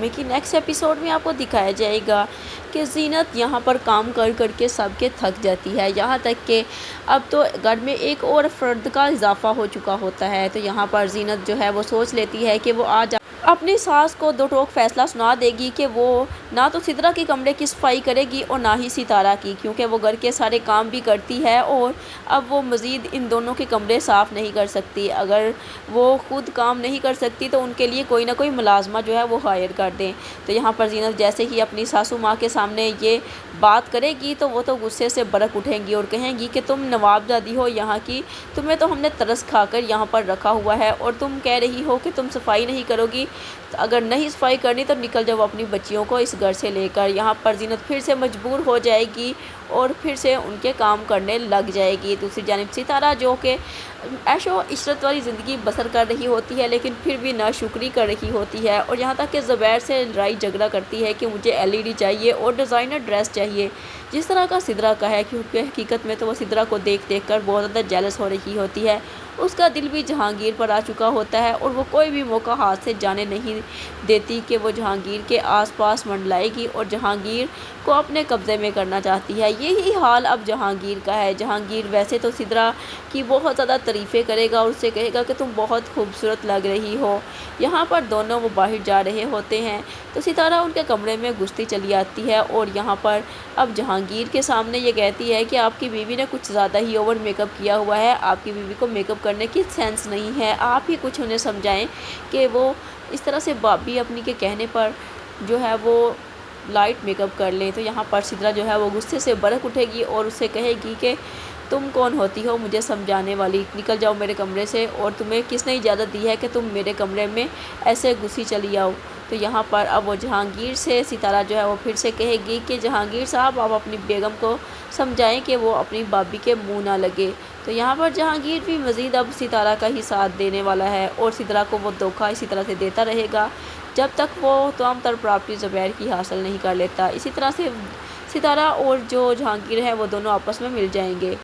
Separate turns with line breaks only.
में कि next episode में आपको दिखाया जाएगा कि ज़ीनत यहाँ पर काम कर कर के सबके थक जाती है, यहाँ तक कि अब तो घर में एक और फ़र्द का इजाफा हो चुका होता है। तो यहाँ पर ज़ीनत जो है वो सोच लेती है कि वो आज अपनी सास को दो टोक फैसला सुना देगी कि वो ना तो सिद्रा के कमरे की सफाई करेगी और ना ही सितारा की, क्योंकि वो घर के सारे काम भी करती है और अब वो मज़ीद इन दोनों के कमरे साफ़ नहीं कर सकती। अगर वो ख़ुद काम नहीं कर सकती तो उनके लिए कोई ना कोई मुलाजमा जो है वो हायर कर दें। तो यहाँ पर ज़ीनत जैसे ही अपनी सासू माँ के सामने ये बात करेगी तो वो तो गुस्से से बरक उठेंगी और कहेंगी कि तुम नवाबजादी हो यहाँ की, तुम्हें तो हमने तरस खाकर यहाँ पर रखा हुआ है और तुम कह रही हो कि तुम सफाई नहीं करोगी। तो अगर नहीं सफाई करनी तो निकल जाओ अपनी बच्चियों को इस घर से लेकर। यहाँ पर ज़ीनत फिर से मजबूर हो जाएगी और फिर से उनके काम करने लग जाएगी। दूसरी जानिब सितारा जो कि ऐशो इशरत वाली ज़िंदगी बसर कर रही होती है लेकिन फिर भी नाशुक्री कर रही होती है और यहाँ तक कि ज़ुबैर से लड़ाई झगड़ा करती है कि मुझे एलईडी चाहिए और डिज़ाइनर ड्रेस चाहिए, जिस तरह का सिद्रा का है, क्योंकि हकीकत में तो वो सिद्रा को देख देख कर बहुत ज़्यादा जेलस हो रही होती है। उसका दिल भी जहांगीर पर आ चुका होता है और वो कोई भी मौका हाथ से जाने नहीं देती कि वो जहांगीर के आसपास मंडलाएगी और जहांगीर को अपने कब्ज़े में करना चाहती है। यही हाल अब जहांगीर का है। जहांगीर वैसे तो सिद्रा की बहुत ज़्यादा तारीफ़ें करेगा और उससे कहेगा कि तुम बहुत खूबसूरत लग रही हो। यहाँ पर दोनों वो बाहर जा रहे होते हैं तो सितारा उनके कमरे में घुसती चली आती है और यहाँ पर अब जहांगीर के सामने ये कहती है कि आपकी बीवी ने कुछ ज़्यादा ही ओवर मेकअप किया हुआ है, आपकी बीवी को मेकअप करने की सेंस नहीं है, आप ही कुछ उन्हें समझाएं कि वो इस तरह से भाभी अपनी के कहने पर जो है वो लाइट मेकअप कर लें। तो यहाँ पर सिद्रा जो है वो गुस्से से बरक उठेगी और उससे कहेगी कि तुम कौन होती हो मुझे समझाने वाली, निकल जाओ मेरे कमरे से, और तुम्हें किसने इजाज़त दी है कि तुम मेरे कमरे में ऐसे घुसी चली आओ। तो यहाँ पर अब वो जहांगीर से सितारा जो है वो फिर से कहेगी कि जहांगीर साहब आप अपनी बेगम को समझाएं कि वो अपनी भाभी के मुंह ना लगे। तो यहाँ पर जहांगीर भी मज़ीद अब सितारा का ही साथ देने वाला है और सितारा को वो धोखा इसी तरह से देता रहेगा जब तक वो तमाम तर प्रॉपर्टी ज़ुबैर की हासिल नहीं कर लेता। इसी तरह से सितारा और जो जहांगीर है वो दोनों आपस में मिल जाएंगे।